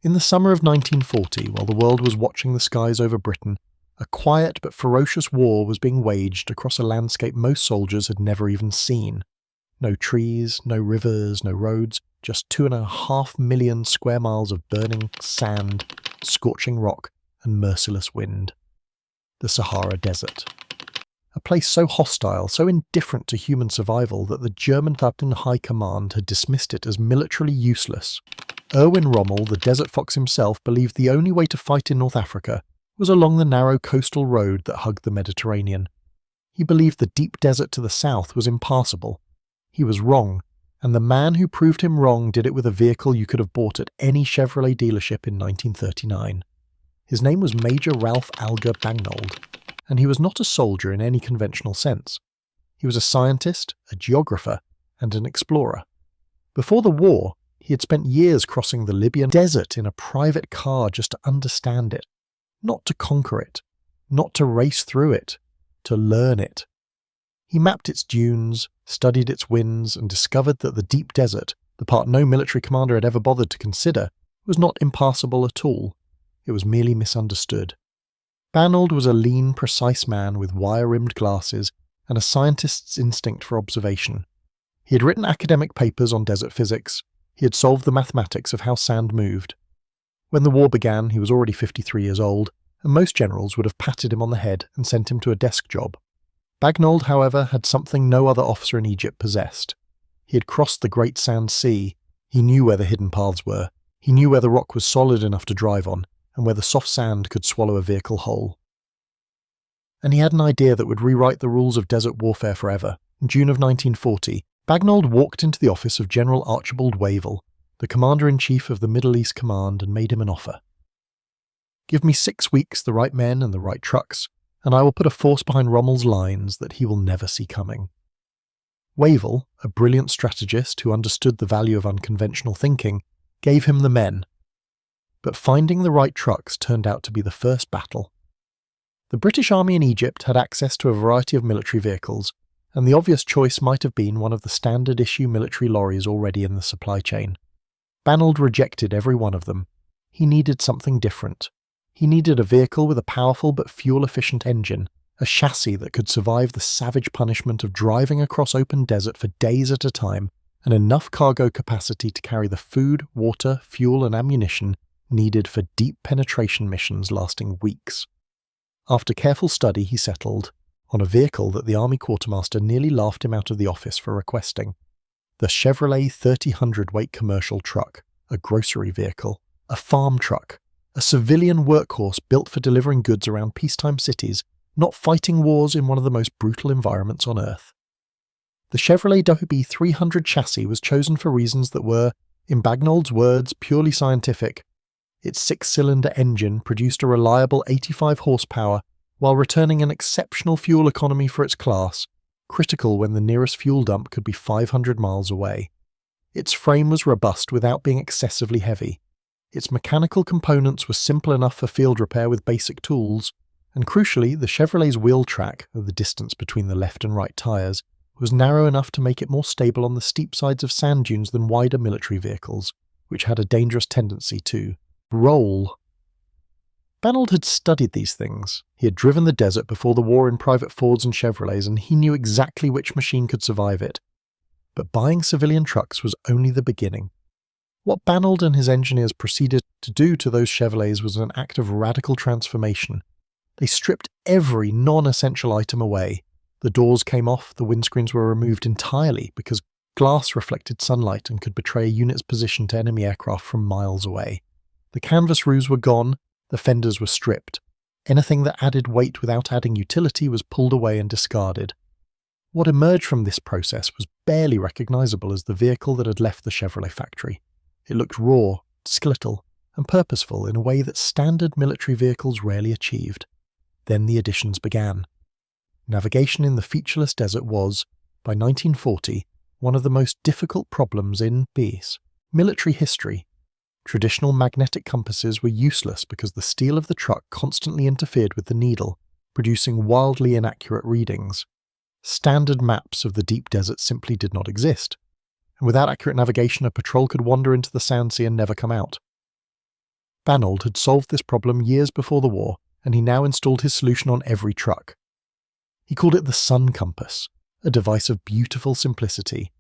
In the summer of 1940, while the world was watching the skies over Britain, a quiet but ferocious war was being waged across a landscape most soldiers had never even seen. No trees, no rivers, no roads, just 2.5 million square miles of burning sand, scorching rock, and merciless wind. The Sahara Desert. A place so hostile, so indifferent to human survival that the German Captain High Command had dismissed it as militarily useless. Erwin Rommel, the Desert Fox himself, believed the only way to fight in North Africa was along the narrow coastal road that hugged the Mediterranean. He believed the deep desert to the south was impassable. He was wrong, and the man who proved him wrong did it with a vehicle you could have bought at any Chevrolet dealership in 1939. His name was Major Ralph Bagnold, and he was not a soldier in any conventional sense. He was a scientist, a geographer, and an explorer. Before the war, he had spent years crossing the Libyan desert in a private car just to understand it, not to conquer it, not to race through it, to learn it. He mapped its dunes, studied its winds, and discovered that the deep desert, the part no military commander had ever bothered to consider, was not impassable at all. It was merely misunderstood. Bagnold was a lean, precise man with wire-rimmed glasses and a scientist's instinct for observation. He had written academic papers on desert physics. He had solved the mathematics of how sand moved. When the war began, he was already 53 years old, and most generals would have patted him on the head and sent him to a desk job. Bagnold, however, had something no other officer in Egypt possessed. He had crossed the Great Sand Sea. He knew where the hidden paths were. He knew where the rock was solid enough to drive on, and where the soft sand could swallow a vehicle whole. And he had an idea that would rewrite the rules of desert warfare forever. In June of 1940, Bagnold walked into the office of General Archibald Wavell, the Commander-in-Chief of the Middle East Command, and made him an offer. "Give me 6 weeks, the right men and the right trucks, and I will put a force behind Rommel's lines that he will never see coming." Wavell, a brilliant strategist who understood the value of unconventional thinking, gave him the men. But finding the right trucks turned out to be the first battle. The British Army in Egypt had access to a variety of military vehicles, and the obvious choice might have been one of the standard-issue military lorries already in the supply chain. Bagnold rejected every one of them. He needed something different. He needed a vehicle with a powerful but fuel-efficient engine, a chassis that could survive the savage punishment of driving across open desert for days at a time, and enough cargo capacity to carry the food, water, fuel, and ammunition needed for deep penetration missions lasting weeks. After careful study, he settled on a vehicle that the Army quartermaster nearly laughed him out of the office for requesting. The Chevrolet 30 weight commercial truck, a grocery vehicle, a farm truck, a civilian workhorse built for delivering goods around peacetime cities, not fighting wars in one of the most brutal environments on Earth. The Chevrolet Dobie 300 chassis was chosen for reasons that were, in Bagnold's words, purely scientific. Its 6-cylinder engine produced a reliable 85 horsepower while returning an exceptional fuel economy for its class, critical when the nearest fuel dump could be 500 miles away. Its frame was robust without being excessively heavy. Its mechanical components were simple enough for field repair with basic tools, and crucially, the Chevrolet's wheel track, the distance between the left and right tyres, was narrow enough to make it more stable on the steep sides of sand dunes than wider military vehicles, which had a dangerous tendency to roll. Bagnold had studied these things. He had driven the desert before the war in private Fords and Chevrolets, and he knew exactly which machine could survive it. But buying civilian trucks was only the beginning. What Bagnold and his engineers proceeded to do to those Chevrolets was an act of radical transformation. They stripped every non-essential item away. The doors came off, the windscreens were removed entirely because glass reflected sunlight and could betray a unit's position to enemy aircraft from miles away. The canvas roofs were gone, the fenders were stripped. Anything that added weight without adding utility was pulled away and discarded. What emerged from this process was barely recognizable as the vehicle that had left the Chevrolet factory. It looked raw, skeletal, and purposeful in a way that standard military vehicles rarely achieved. Then the additions began. Navigation in the featureless desert was, by 1940, one of the most difficult problems in military history. Traditional magnetic compasses were useless because the steel of the truck constantly interfered with the needle, producing wildly inaccurate readings. Standard maps of the deep desert simply did not exist, and without accurate navigation a patrol could wander into the Sand Sea and never come out. Bagnold had solved this problem years before the war, and he now installed his solution on every truck. He called it the Sun Compass, a device of beautiful simplicity,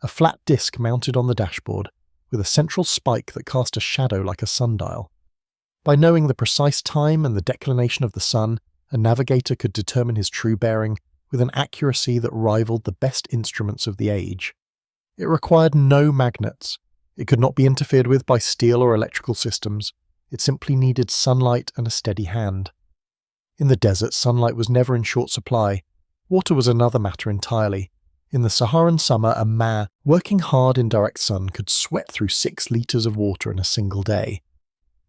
a flat disc mounted on the dashboard, with a central spike that cast a shadow like a sundial. By knowing the precise time and the declination of the sun, a navigator could determine his true bearing with an accuracy that rivaled the best instruments of the age. It required no magnets. It could not be interfered with by steel or electrical systems. It simply needed sunlight and a steady hand. In the desert, sunlight was never in short supply. Water was another matter entirely. In the Saharan summer, a man working hard in direct sun could sweat through 6 litres of water in a single day.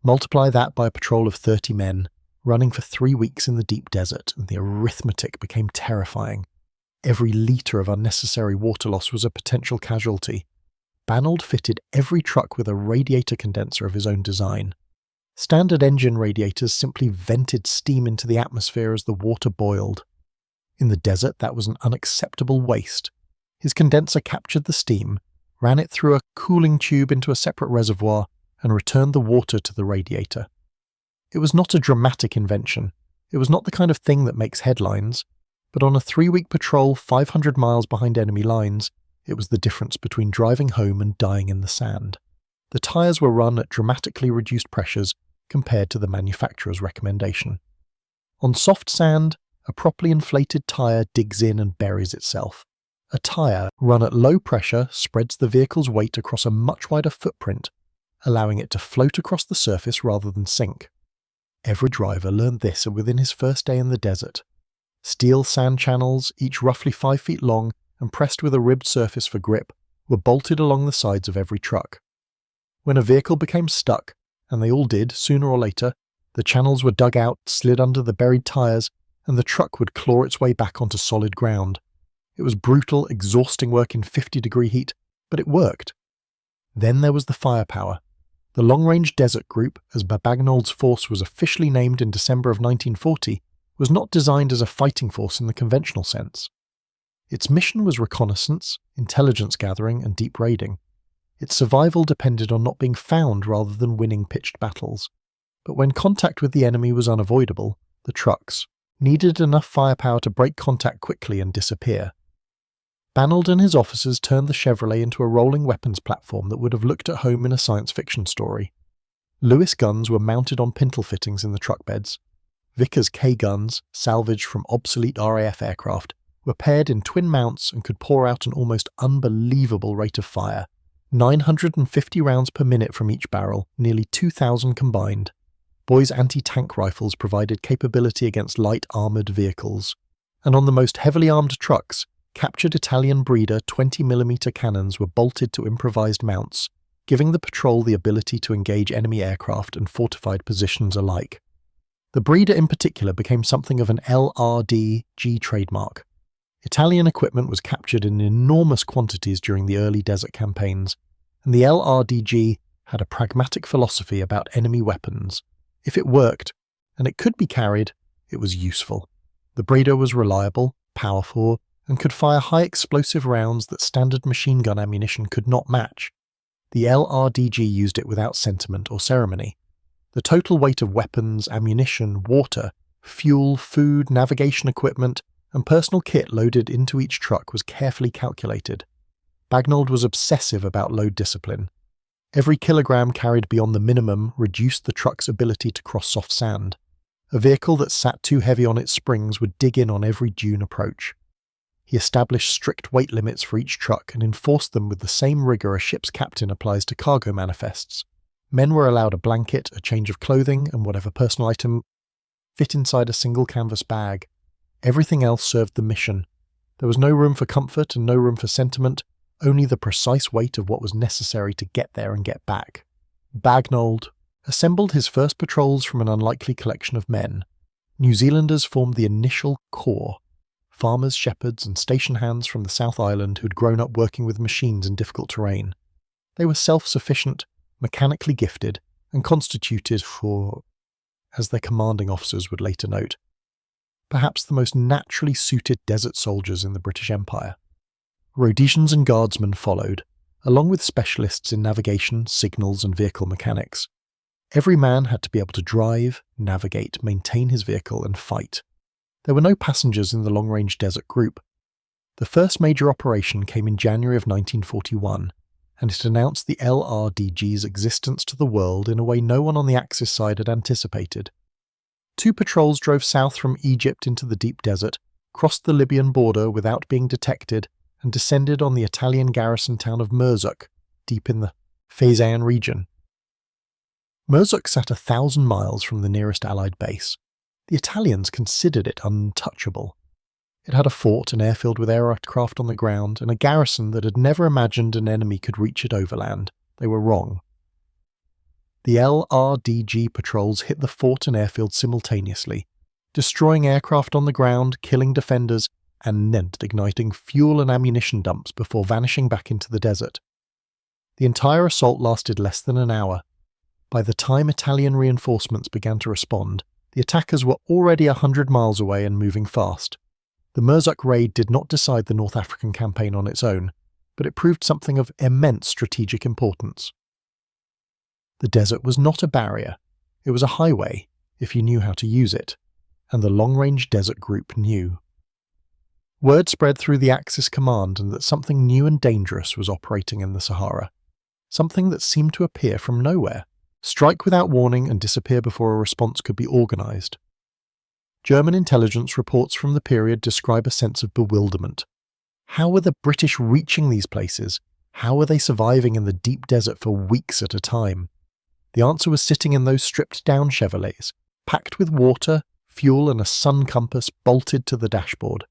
Multiply that by a patrol of 30 men, running for 3 weeks in the deep desert, and the arithmetic became terrifying. Every litre of unnecessary water loss was a potential casualty. Bagnold fitted every truck with a radiator condenser of his own design. Standard engine radiators simply vented steam into the atmosphere as the water boiled. In the desert, that was an unacceptable waste. His condenser captured the steam, ran it through a cooling tube into a separate reservoir, and returned the water to the radiator. It was not a dramatic invention. It was not the kind of thing that makes headlines, but on a 3-week patrol 500 miles behind enemy lines, it was the difference between driving home and dying in the sand. The tyres were run at dramatically reduced pressures compared to the manufacturer's recommendation. On soft sand, a properly inflated tyre digs in and buries itself. A tyre run at low pressure spreads the vehicle's weight across a much wider footprint, allowing it to float across the surface rather than sink. Every driver learned this within his first day in the desert. Steel sand channels, each roughly 5 feet long and pressed with a ribbed surface for grip, were bolted along the sides of every truck. When a vehicle became stuck, and they all did sooner or later, the channels were dug out, slid under the buried tyres, and the truck would claw its way back onto solid ground. It was brutal, exhausting work in 50-degree heat, but it worked. Then there was the firepower. The Long-Range Desert Group, as Bagnold's force was officially named in December of 1940, was not designed as a fighting force in the conventional sense. Its mission was reconnaissance, intelligence gathering, and deep raiding. Its survival depended on not being found rather than winning pitched battles. But when contact with the enemy was unavoidable, the trucks needed enough firepower to break contact quickly and disappear. Bagnold and his officers turned the Chevrolet into a rolling weapons platform that would have looked at home in a science fiction story. Lewis guns were mounted on pintle fittings in the truck beds. Vickers K guns, salvaged from obsolete RAF aircraft, were paired in twin mounts and could pour out an almost unbelievable rate of fire. 950 rounds per minute from each barrel, nearly 2,000 combined. Boy's anti-tank rifles provided capability against light armoured vehicles. And on the most heavily armed trucks, captured Italian Breda 20mm cannons were bolted to improvised mounts, giving the patrol the ability to engage enemy aircraft and fortified positions alike. The Breda in particular became something of an LRDG trademark. Italian equipment was captured in enormous quantities during the early desert campaigns, and the LRDG had a pragmatic philosophy about enemy weapons. If it worked, and it could be carried, it was useful. The Breda was reliable, powerful, and could fire high explosive rounds that standard machine gun ammunition could not match. The LRDG used it without sentiment or ceremony. The total weight of weapons, ammunition, water, fuel, food, navigation equipment, and personal kit loaded into each truck was carefully calculated. Bagnold was obsessive about load discipline. Every kilogram carried beyond the minimum reduced the truck's ability to cross soft sand. A vehicle that sat too heavy on its springs would dig in on every dune approach. He established strict weight limits for each truck and enforced them with the same rigour a ship's captain applies to cargo manifests. Men were allowed a blanket, a change of clothing, and whatever personal item fit inside a single canvas bag. Everything else served the mission. There was no room for comfort and no room for sentiment, only the precise weight of what was necessary to get there and get back. Bagnold assembled his first patrols from an unlikely collection of men. New Zealanders formed the initial core. Farmers, shepherds, and station hands from the South Island who'd grown up working with machines in difficult terrain. They were self-sufficient, mechanically gifted, and constituted for, as their commanding officers would later note, perhaps the most naturally suited desert soldiers in the British Empire. Rhodesians and guardsmen followed, along with specialists in navigation, signals, and vehicle mechanics. Every man had to be able to drive, navigate, maintain his vehicle, and fight. There were no passengers in the long-range desert group. The first major operation came in January of 1941, and it announced the LRDG's existence to the world in a way no one on the Axis side had anticipated. 2 patrols drove south from Egypt into the deep desert, crossed the Libyan border without being detected, and descended on the Italian garrison town of Merzuk, deep in the Fezzan region. Merzuk sat 1,000 miles from the nearest Allied base. The Italians considered it untouchable. It had a fort, an airfield with aircraft on the ground, and a garrison that had never imagined an enemy could reach it overland. They were wrong. The LRDG patrols hit the fort and airfield simultaneously, destroying aircraft on the ground, killing defenders, and igniting fuel and ammunition dumps before vanishing back into the desert. The entire assault lasted less than an hour. By the time Italian reinforcements began to respond, the attackers were already 100 miles away and moving fast. The Merzuk raid did not decide the North African campaign on its own, but it proved something of immense strategic importance. The desert was not a barrier, it was a highway, if you knew how to use it, and the long-range desert group knew. Word spread through the Axis command and that something new and dangerous was operating in the Sahara, something that seemed to appear from nowhere, strike without warning and disappear before a response could be organised. German intelligence reports from the period describe a sense of bewilderment. How were the British reaching these places? How were they surviving in the deep desert for weeks at a time? The answer was sitting in those stripped-down Chevrolets, packed with water, fuel and a sun compass bolted to the dashboard.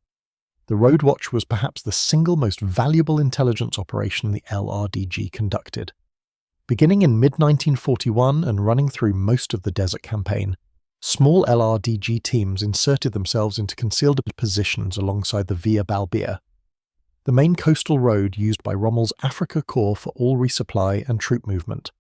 The Road Watch was perhaps the single most valuable intelligence operation the LRDG conducted. Beginning in mid-1941 and running through most of the desert campaign, small LRDG teams inserted themselves into concealed positions alongside the Via Balbia, the main coastal road used by Rommel's Africa Corps for all resupply and troop movement.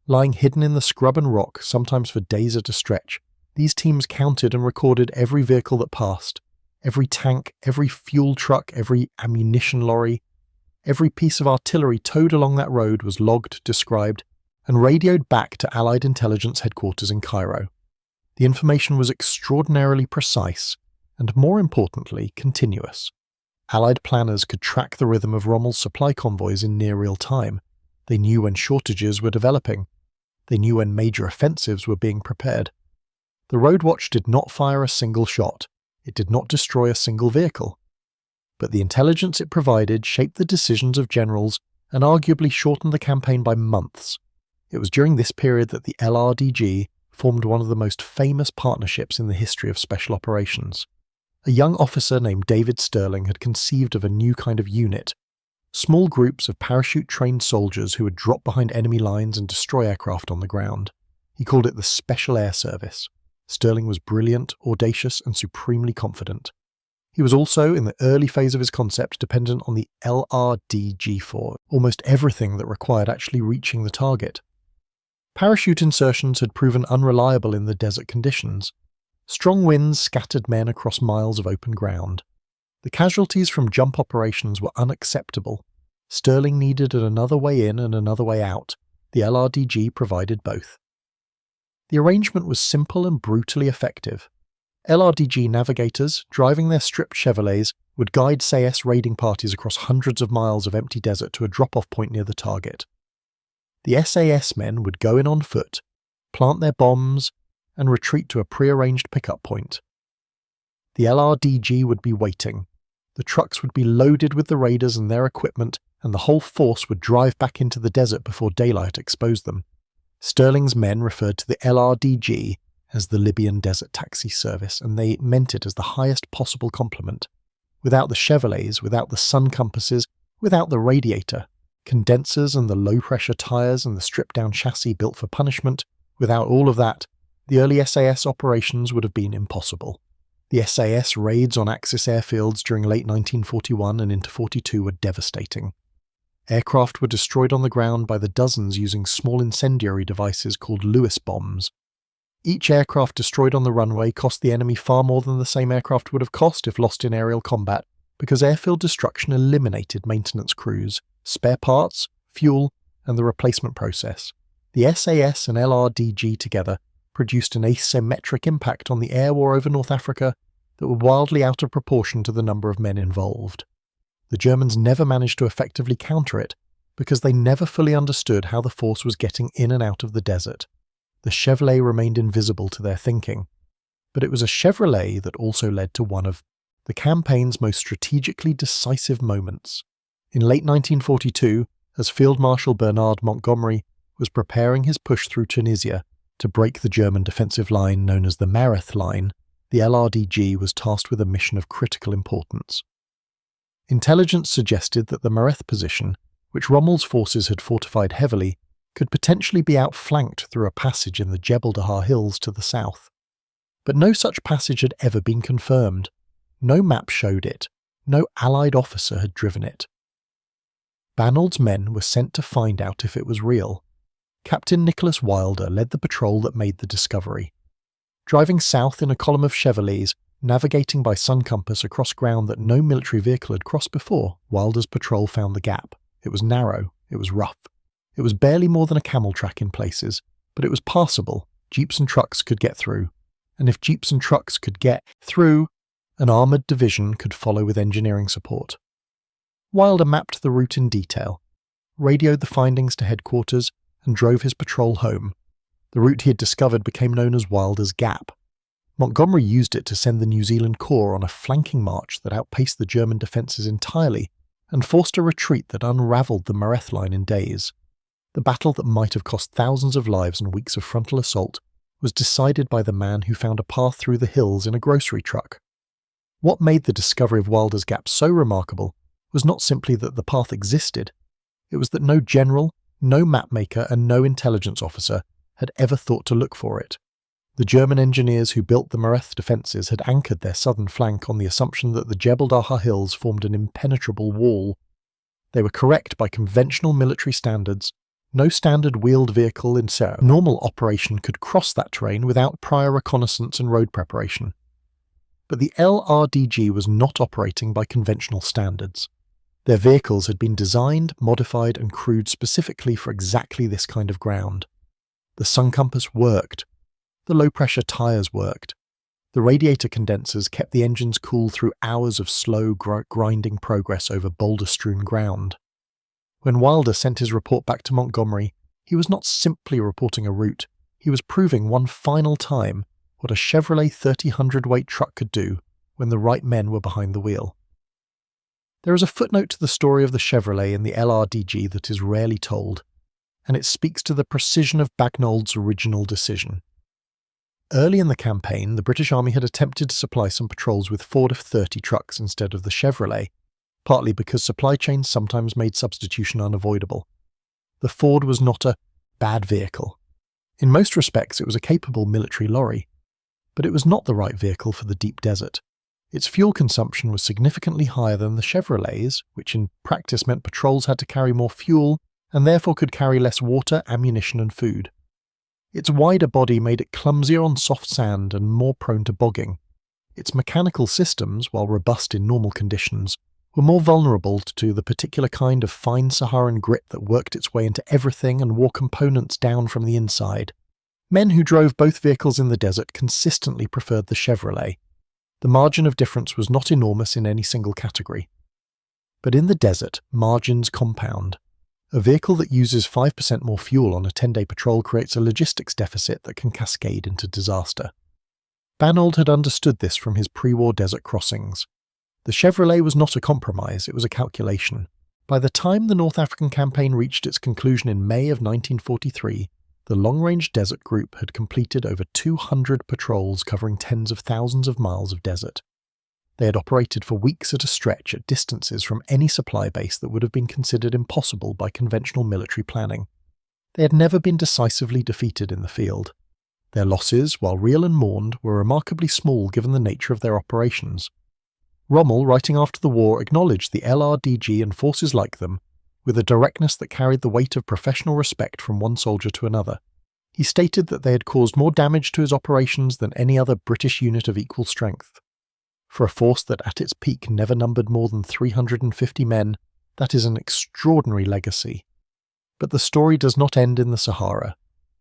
Lying hidden in the scrub and rock, sometimes for days at a stretch, these teams counted and recorded every vehicle that passed, every tank, every fuel truck, every ammunition lorry. Every piece of artillery towed along that road was logged, described, and radioed back to Allied intelligence headquarters in Cairo. The information was extraordinarily precise, and more importantly, continuous. Allied planners could track the rhythm of Rommel's supply convoys in near real time. They knew when shortages were developing. They knew when major offensives were being prepared. The Road Watch did not fire a single shot. It did not destroy a single vehicle. But the intelligence it provided shaped the decisions of generals and arguably shortened the campaign by months. It was during this period that the LRDG formed one of the most famous partnerships in the history of special operations. A young officer named David Sterling had conceived of a new kind of unit, small groups of parachute-trained soldiers who would drop behind enemy lines and destroy aircraft on the ground. He called it the Special Air Service. Sterling was brilliant, audacious, and supremely confident. He was also, in the early phase of his concept, dependent on the LRDG for almost everything that required actually reaching the target. Parachute insertions had proven unreliable in the desert conditions. Strong winds scattered men across miles of open ground. The casualties from jump operations were unacceptable. Sterling needed another way in and another way out. The LRDG provided both. The arrangement was simple and brutally effective. LRDG navigators, driving their stripped Chevrolets, would guide SAS raiding parties across hundreds of miles of empty desert to a drop-off point near the target. The SAS men would go in on foot, plant their bombs, and retreat to a pre-arranged pickup point. The LRDG would be waiting. The trucks would be loaded with the raiders and their equipment, and the whole force would drive back into the desert before daylight exposed them. Sterling's men referred to the LRDG as the Libyan Desert Taxi Service, and they meant it as the highest possible compliment. Without the Chevrolets, without the sun compasses, without the radiator, condensers and the low-pressure tyres and the stripped-down chassis built for punishment, without all of that, the early SAS operations would have been impossible. The SAS raids on Axis airfields during late 1941 and into 42 were devastating. Aircraft were destroyed on the ground by the dozens using small incendiary devices called Lewis bombs. Each aircraft destroyed on the runway cost the enemy far more than the same aircraft would have cost if lost in aerial combat, because airfield destruction eliminated maintenance crews, spare parts, fuel, and the replacement process. The SAS and LRDG together produced an asymmetric impact on the air war over North Africa that were wildly out of proportion to the number of men involved. The Germans never managed to effectively counter it because they never fully understood how the force was getting in and out of the desert. The Chevrolet remained invisible to their thinking, but it was a Chevrolet that also led to one of the campaign's most strategically decisive moments. In late 1942, as Field Marshal Bernard Montgomery was preparing his push through Tunisia to break the German defensive line known as the Mareth Line, the LRDG was tasked with a mission of critical importance. Intelligence suggested that the Mareth position, which Rommel's forces had fortified heavily, could potentially be outflanked through a passage in the Jebel Dahar hills to the south. But no such passage had ever been confirmed. No map showed it. No Allied officer had driven it. Bagnold's men were sent to find out if it was real. Captain Nicholas Wilder led the patrol that made the discovery. Driving south in a column of Chevrolets, navigating by sun compass across ground that no military vehicle had crossed before, Wilder's patrol found the gap. It was narrow. It was rough. It was barely more than a camel track in places, but it was passable. Jeeps and trucks could get through. And if jeeps and trucks could get through, an armoured division could follow with engineering support. Wilder mapped the route in detail, radioed the findings to headquarters, and drove his patrol home. The route he had discovered became known as Wilder's Gap. Montgomery used it to send the New Zealand Corps on a flanking march that outpaced the German defences entirely and forced a retreat that unravelled the Mareth Line in days. The battle that might have cost thousands of lives and weeks of frontal assault was decided by the man who found a path through the hills in a grocery truck. What made the discovery of Wilder's Gap so remarkable was not simply that the path existed, it was that no general, no mapmaker, and no intelligence officer had ever thought to look for it. The German engineers who built the Mareth defences had anchored their southern flank on the assumption that the Jebel Dahar hills formed an impenetrable wall. They were correct by conventional military standards. No standard wheeled vehicle in normal operation could cross that terrain without prior reconnaissance and road preparation. But the LRDG was not operating by conventional standards. Their vehicles had been designed, modified, and crewed specifically for exactly this kind of ground. The sun compass worked. The low-pressure tyres worked. The radiator condensers kept the engines cool through hours of slow, grinding progress over boulder-strewn ground. When Wilder sent his report back to Montgomery, he was not simply reporting a route, he was proving one final time what a Chevrolet 30 hundredweight truck could do when the right men were behind the wheel. There is a footnote to the story of the Chevrolet in the LRDG that is rarely told, and it speaks to the precision of Bagnold's original decision. Early in the campaign, the British Army had attempted to supply some patrols with Ford F-30 trucks instead of the Chevrolet, partly because supply chains sometimes made substitution unavoidable. The Ford was not a bad vehicle. In most respects, it was a capable military lorry, but it was not the right vehicle for the deep desert. Its fuel consumption was significantly higher than the Chevrolets, which in practice meant patrols had to carry more fuel and therefore could carry less water, ammunition, and food. Its wider body made it clumsier on soft sand and more prone to bogging. Its mechanical systems, while robust in normal conditions, were more vulnerable to the particular kind of fine Saharan grit that worked its way into everything and wore components down from the inside. Men who drove both vehicles in the desert consistently preferred the Chevrolet. The margin of difference was not enormous in any single category. But in the desert, margins compound. A vehicle that uses 5% more fuel on a 10-day patrol creates a logistics deficit that can cascade into disaster. Bagnold had understood this from his pre-war desert crossings. The Chevrolet was not a compromise, it was a calculation. By the time the North African campaign reached its conclusion in May of 1943, the long-range desert group had completed over 200 patrols covering tens of thousands of miles of desert. They had operated for weeks at a stretch at distances from any supply base that would have been considered impossible by conventional military planning. They had never been decisively defeated in the field. Their losses, while real and mourned, were remarkably small given the nature of their operations. Rommel, writing after the war, acknowledged the LRDG and forces like them with a directness that carried the weight of professional respect from one soldier to another. He stated that they had caused more damage to his operations than any other British unit of equal strength. For a force that at its peak never numbered more than 350 men, that is an extraordinary legacy. But the story does not end in the Sahara.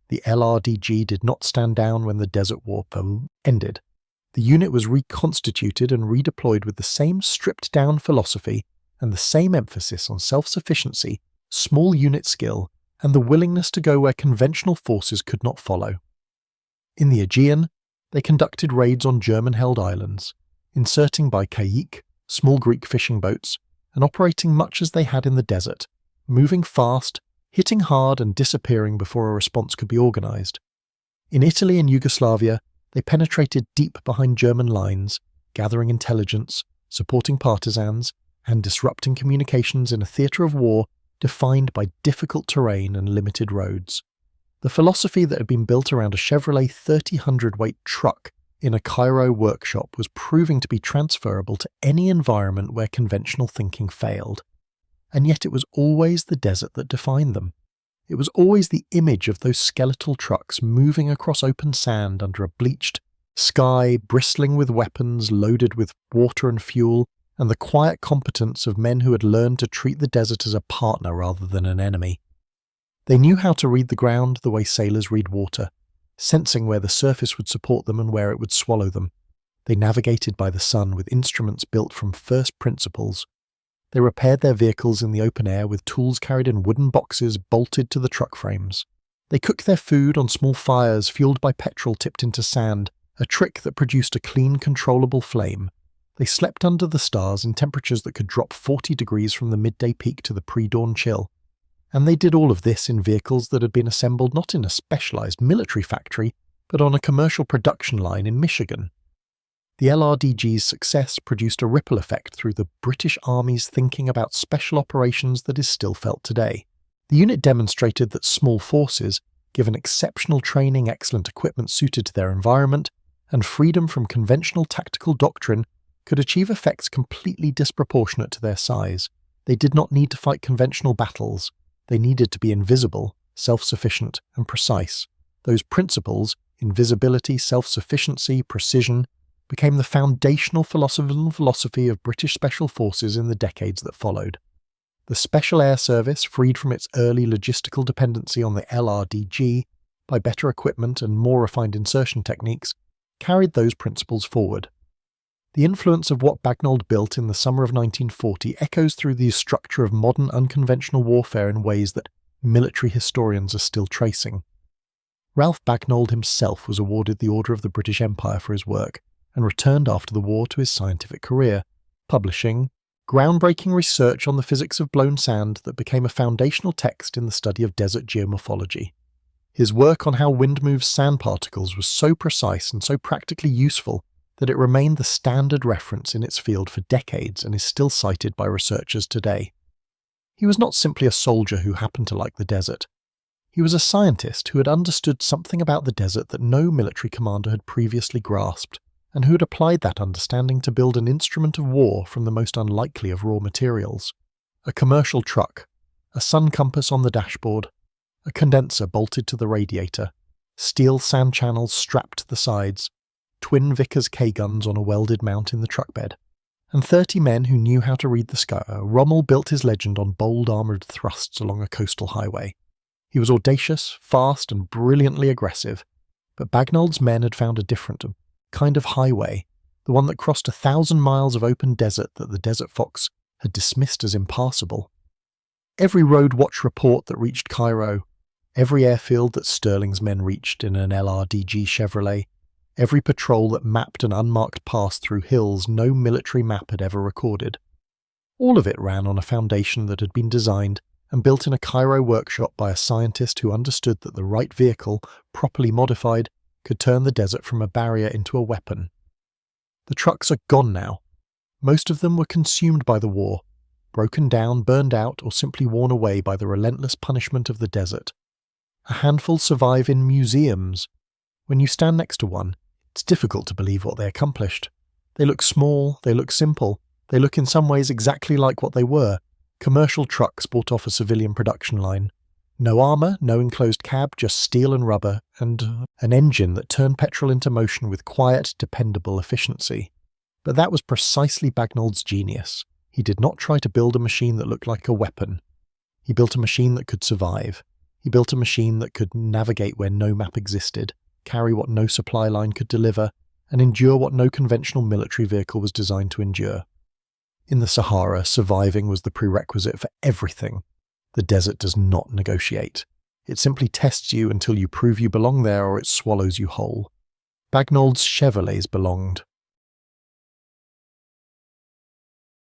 The LRDG did not stand down when the Desert War ended. The unit was reconstituted and redeployed with the same stripped-down philosophy and the same emphasis on self-sufficiency, small unit skill, and the willingness to go where conventional forces could not follow. In the Aegean, they conducted raids on German-held islands, inserting by Kayik, small Greek fishing boats, and operating much as they had in the desert, moving fast, hitting hard and disappearing before a response could be organised. In Italy and Yugoslavia, they penetrated deep behind German lines, gathering intelligence, supporting partisans, and disrupting communications in a theatre of war defined by difficult terrain and limited roads. The philosophy that had been built around a Chevrolet 30-hundredweight truck in a Cairo workshop was proving to be transferable to any environment where conventional thinking failed. And yet it was always the desert that defined them. It was always the image of those skeletal trucks moving across open sand under a bleached sky, bristling with weapons loaded with water and fuel, and the quiet competence of men who had learned to treat the desert as a partner rather than an enemy. They knew how to read the ground the way sailors read water, sensing where the surface would support them and where it would swallow them. They navigated by the sun with instruments built from first principles. They repaired their vehicles in the open air with tools carried in wooden boxes bolted to the truck frames. They cooked their food on small fires fueled by petrol tipped into sand, a trick that produced a clean, controllable flame. They slept under the stars in temperatures that could drop 40 degrees from the midday peak to the pre-dawn chill. And they did all of this in vehicles that had been assembled not in a specialized military factory, but on a commercial production line in Michigan. The LRDG's success produced a ripple effect through the British Army's thinking about special operations that is still felt today. The unit demonstrated that small forces, given exceptional training, excellent equipment suited to their environment, and freedom from conventional tactical doctrine, could achieve effects completely disproportionate to their size. They did not need to fight conventional battles. They needed to be invisible, self-sufficient, and precise. Those principles, invisibility, self-sufficiency, precision, became the foundational philosophy of British Special Forces in the decades that followed. The Special Air Service, freed from its early logistical dependency on the LRDG by better equipment and more refined insertion techniques, carried those principles forward. The influence of what Bagnold built in the summer of 1940 echoes through the structure of modern unconventional warfare in ways that military historians are still tracing. Ralph Bagnold himself was awarded the Order of the British Empire for his work, and returned after the war to his scientific career, publishing groundbreaking research on the physics of blown sand that became a foundational text in the study of desert geomorphology. His work on how wind moves sand particles was so precise and so practically useful that it remained the standard reference in its field for decades and is still cited by researchers today. He was not simply a soldier who happened to like the desert. He was a scientist who had understood something about the desert that no military commander had previously grasped, and who had applied that understanding to build an instrument of war from the most unlikely of raw materials. A commercial truck, a sun compass on the dashboard, a condenser bolted to the radiator, steel sand channels strapped to the sides, twin Vickers K guns on a welded mount in the truck bed, and 30 men who knew how to read the sky. Rommel built his legend on bold armoured thrusts along a coastal highway. He was audacious, fast, and brilliantly aggressive, but Bagnold's men had found a different kind of highway, the one that crossed 1,000 miles of open desert that the Desert Fox had dismissed as impassable. Every road watch report that reached Cairo, every airfield that Sterling's men reached in an LRDG Chevrolet, every patrol that mapped an unmarked pass through hills no military map had ever recorded. All of it ran on a foundation that had been designed and built in a Cairo workshop by a scientist who understood that the right vehicle, properly modified, could turn the desert from a barrier into a weapon. The trucks are gone now. Most of them were consumed by the war, broken down, burned out, or simply worn away by the relentless punishment of the desert. A handful survive in museums. When you stand next to one, it's difficult to believe what they accomplished. They look small, they look simple, they look in some ways exactly like what they were, commercial trucks bought off a civilian production line. No armour, no enclosed cab, just steel and rubber, and an engine that turned petrol into motion with quiet, dependable efficiency. But that was precisely Bagnold's genius. He did not try to build a machine that looked like a weapon. He built a machine that could survive. He built a machine that could navigate where no map existed, carry what no supply line could deliver, and endure what no conventional military vehicle was designed to endure. In the Sahara, surviving was the prerequisite for everything. The desert does not negotiate. It simply tests you until you prove you belong there or it swallows you whole. Bagnold's Chevrolets belonged.